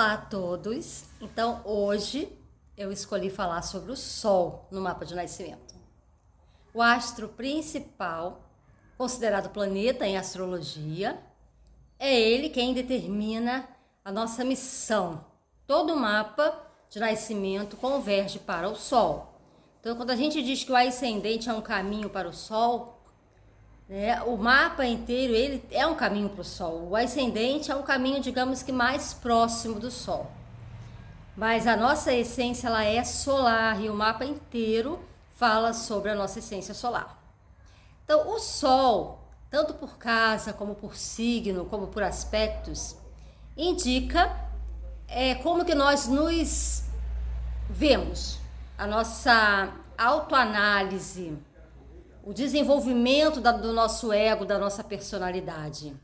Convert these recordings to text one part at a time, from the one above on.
Olá a todos! Então hoje eu escolhi falar sobre o Sol no mapa de nascimento. O astro principal, considerado planeta em astrologia, é ele quem determina a nossa missão. Todo mapa de nascimento converge para o Sol. Então quando a gente diz que o ascendente é um caminho para o Sol, o mapa inteiro ele é um caminho para o Sol. O ascendente é um caminho, digamos que mais próximo do Sol. Mas a nossa essência ela é solar e o mapa inteiro fala sobre a nossa essência solar. Então o Sol, tanto por casa, como por signo, como por aspectos, indica como que nós nos vemos, a nossa autoanálise, o desenvolvimento do nosso ego, da nossa personalidade.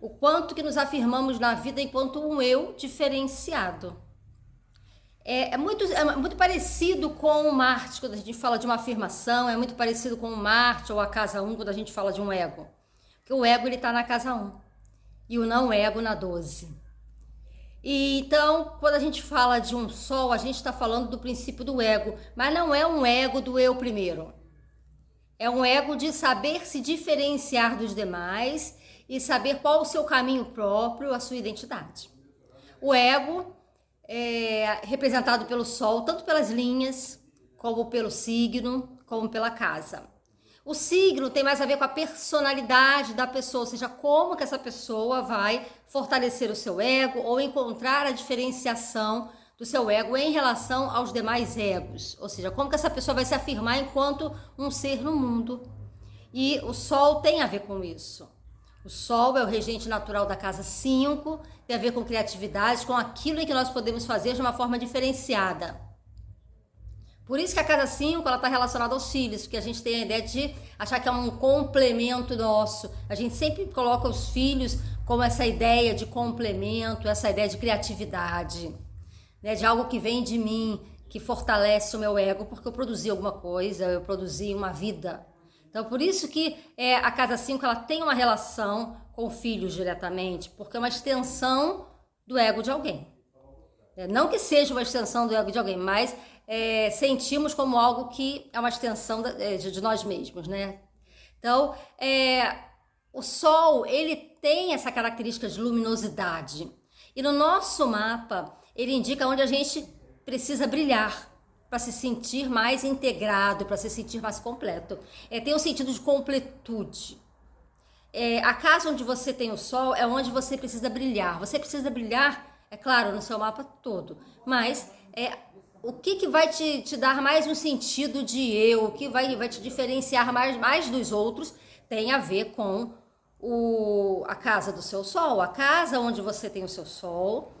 O quanto que nos afirmamos na vida enquanto um eu diferenciado. É muito parecido com o Marte, quando a gente fala de uma afirmação, é muito parecido com o Marte ou a casa 1, quando a gente fala de um ego. Porque o ego está na casa 1 e o não ego na 12. E então, quando a gente fala de um Sol, a gente está falando do princípio do ego, mas não é um ego do eu primeiro. É um ego de saber se diferenciar dos demais e saber qual o seu caminho próprio, a sua identidade. O ego é representado pelo Sol, tanto pelas linhas, como pelo signo, como pela casa. O signo tem mais a ver com a personalidade da pessoa, ou seja, como que essa pessoa vai fortalecer o seu ego ou encontrar a diferenciação do seu ego em relação aos demais egos, ou seja, como que essa pessoa vai se afirmar enquanto um ser no mundo. E o Sol tem a ver com isso. O Sol é o regente natural da casa 5, tem a ver com criatividade, com aquilo em que nós podemos fazer de uma forma diferenciada. Por isso que a casa 5 está relacionada aos filhos, porque a gente tem a ideia de achar que é um complemento nosso. A gente sempre coloca os filhos como essa ideia de complemento, essa ideia de criatividade, de algo que vem de mim, que fortalece o meu ego, porque eu produzi alguma coisa, eu produzi uma vida. Então, por isso que a casa 5 ela tem uma relação com filhos diretamente, porque é uma extensão do ego de alguém. Não que seja uma extensão do ego de alguém, mas sentimos como algo que é uma extensão de nós mesmos, né? Então, o Sol, ele tem essa característica de luminosidade. E no nosso mapa, ele indica onde a gente precisa brilhar para se sentir mais integrado, para se sentir mais completo. Tem um sentido de completude. A casa onde você tem o Sol é onde você precisa brilhar. Você precisa brilhar, é claro, no seu mapa todo. Mas o que vai te dar mais um sentido de eu, o que vai te diferenciar mais dos outros, tem a ver com a casa do seu Sol, a casa onde você tem o seu Sol.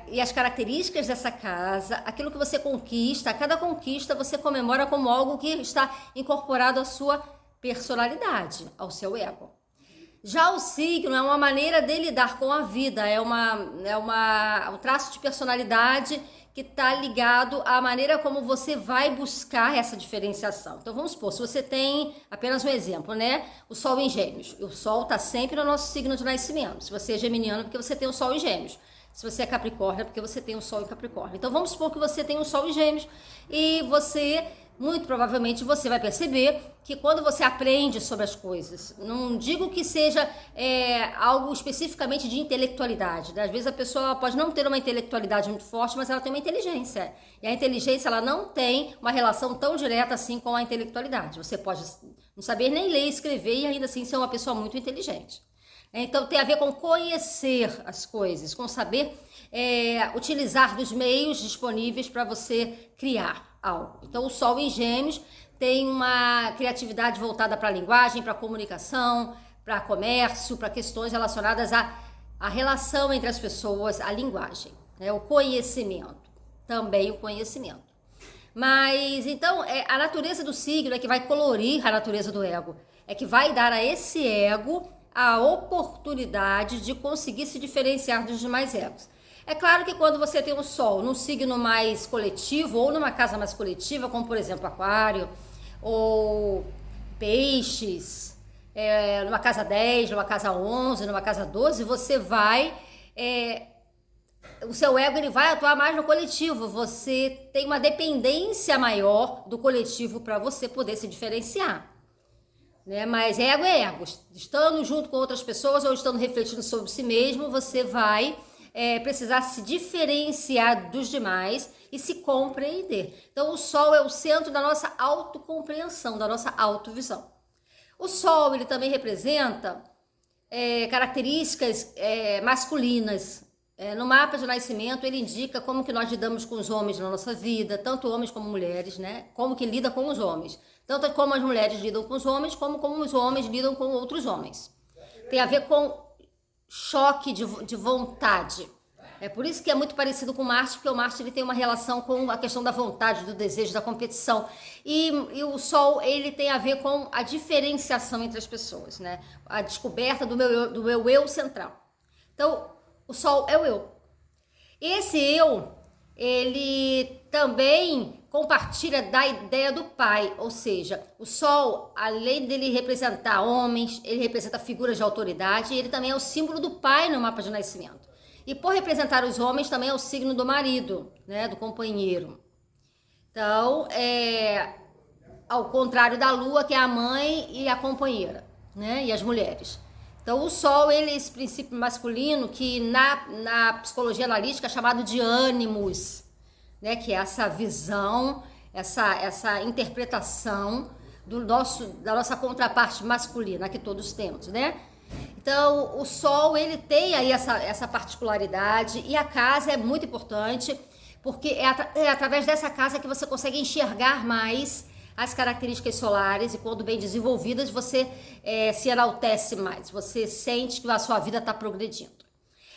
E as características dessa casa, aquilo que você conquista, a cada conquista você comemora como algo que está incorporado à sua personalidade, ao seu ego. Já o signo é uma maneira de lidar com a vida, é um traço de personalidade que está ligado à maneira como você vai buscar essa diferenciação. Então vamos supor, se você tem, apenas um exemplo, o Sol em Gêmeos. O Sol está sempre no nosso signo de nascimento. Se você é geminiano, é porque você tem o Sol em Gêmeos. Se você é Capricórnio, é porque você tem o Sol em Capricórnio. Então vamos supor que você tem o Sol em Gêmeos e você, muito provavelmente, você vai perceber que quando você aprende sobre as coisas, não digo que seja algo especificamente de intelectualidade, Às vezes a pessoa pode não ter uma intelectualidade muito forte, mas ela tem uma inteligência. E a inteligência ela não tem uma relação tão direta assim com a intelectualidade. Você pode não saber nem ler e escrever e ainda assim ser uma pessoa muito inteligente. Então tem a ver com conhecer as coisas, com saber utilizar dos meios disponíveis para você criar algo. Então o Sol em Gêmeos tem uma criatividade voltada para a linguagem, para a comunicação, para comércio, para questões relacionadas à relação entre as pessoas, à linguagem, o conhecimento, também o conhecimento. Mas então a natureza do signo é que vai colorir a natureza do ego, é que vai dar a esse ego a oportunidade de conseguir se diferenciar dos demais egos. É claro que quando você tem o Sol num signo mais coletivo ou numa casa mais coletiva, como por exemplo Aquário ou Peixes, numa casa 10, numa casa 11, numa casa 12, você vai o seu ego ele vai atuar mais no coletivo, você tem uma dependência maior do coletivo para você poder se diferenciar. Né? Mas ego é ego, estando junto com outras pessoas ou estando refletindo sobre si mesmo, você vai precisar se diferenciar dos demais e se compreender. Então o Sol é o centro da nossa autocompreensão, da nossa autovisão. O Sol ele também representa características masculinas. No mapa de nascimento ele indica como que nós lidamos com os homens na nossa vida, tanto homens como mulheres, né? Como que lida com os homens. Tanto como as mulheres lidam com os homens, como os homens lidam com outros homens. Tem a ver com choque de vontade. É por isso que é muito parecido com Marte, porque o Marte ele tem uma relação com a questão da vontade, do desejo, da competição. E o Sol ele tem a ver com a diferenciação entre as pessoas, né? A descoberta do meu eu central. Então, o Sol é o eu. Esse eu, ele também compartilha da ideia do pai, ou seja, o Sol, além dele representar homens, ele representa figuras de autoridade, e ele também é o símbolo do pai no mapa de nascimento. E por representar os homens, também é o signo do marido, né, do companheiro. Então, ao contrário da Lua, que é a mãe e a companheira, né, e as mulheres. Então, o Sol, ele é esse princípio masculino que na psicologia analítica é chamado de ânimos, né, que é essa visão, essa interpretação da nossa contraparte masculina que todos temos, né? Então, o Sol, ele tem aí essa particularidade e a casa é muito importante porque é através dessa casa que você consegue enxergar mais as características solares e quando bem desenvolvidas você se enaltece mais, você sente que a sua vida está progredindo.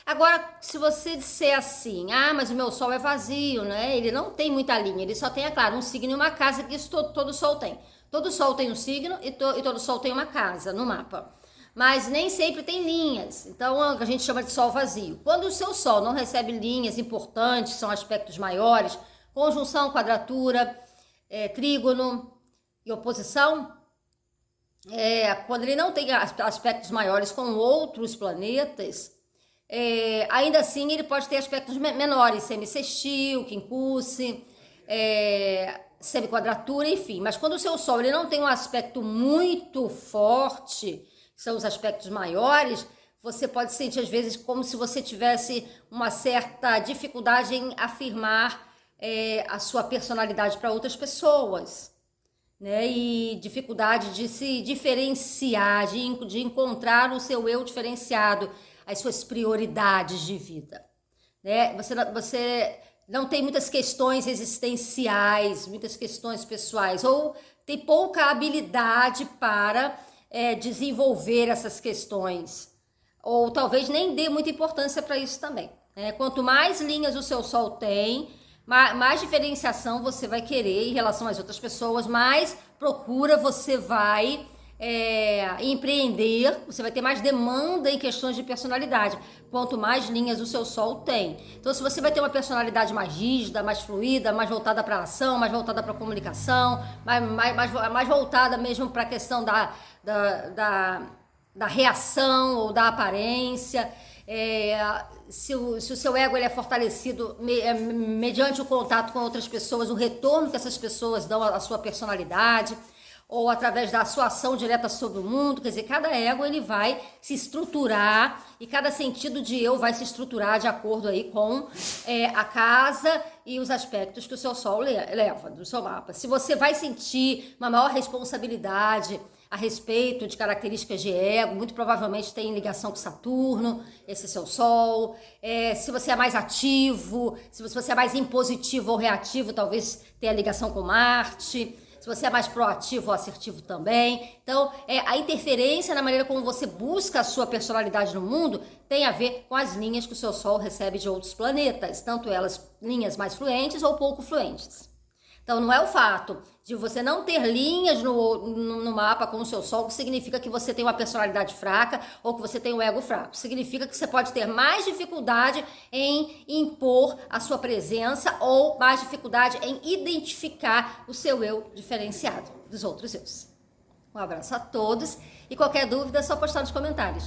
Agora, se você disser assim, mas o meu Sol é vazio, né? Ele não tem muita linha, ele só tem, é claro, um signo e uma casa, que isso todo Sol tem. Todo Sol tem um signo e todo Sol tem uma casa no mapa. Mas nem sempre tem linhas, então a gente chama de Sol vazio. Quando o seu Sol não recebe linhas importantes, são aspectos maiores, conjunção, quadratura, trígono e oposição, quando ele não tem aspectos maiores com outros planetas, ainda assim ele pode ter aspectos menores, semissextil, quincunce, semiquadratura, enfim. Mas quando o seu Sol ele não tem um aspecto muito forte, são os aspectos maiores, você pode sentir às vezes como se você tivesse uma certa dificuldade em afirmar a sua personalidade para outras pessoas, né? E dificuldade de se diferenciar, de encontrar o seu eu diferenciado, as suas prioridades de vida, né? Você não tem muitas questões existenciais, muitas questões pessoais, ou tem pouca habilidade para desenvolver essas questões, ou talvez nem dê muita importância para isso também. Quanto mais linhas o seu Sol tem, mais diferenciação você vai querer em relação às outras pessoas, mais procura você vai empreender, você vai ter mais demanda em questões de personalidade, quanto mais linhas o seu Sol tem. Então, se você vai ter uma personalidade mais rígida, mais fluida, mais voltada para a ação, mais voltada para a comunicação, mais voltada mesmo para a questão da reação ou da aparência, se o seu ego ele é fortalecido mediante o contato com outras pessoas, o retorno que essas pessoas dão à sua personalidade, ou através da sua ação direta sobre o mundo, quer dizer, cada ego ele vai se estruturar e cada sentido de eu vai se estruturar de acordo aí com a casa e os aspectos que o seu Sol leva do seu mapa. Se você vai sentir uma maior responsabilidade a respeito de características de ego, muito provavelmente tem ligação com Saturno, esse seu Sol. Se você é mais ativo, se você é mais impositivo ou reativo, talvez tenha ligação com Marte. Se você é mais proativo ou assertivo também. Então, a interferência na maneira como você busca a sua personalidade no mundo tem a ver com as linhas que o seu Sol recebe de outros planetas, tanto elas linhas mais fluentes ou pouco fluentes. Então, não é o fato de você não ter linhas no mapa com o seu Sol que significa que você tem uma personalidade fraca ou que você tem um ego fraco. Significa que você pode ter mais dificuldade em impor a sua presença ou mais dificuldade em identificar o seu eu diferenciado dos outros eus. Um abraço a todos e qualquer dúvida é só postar nos comentários.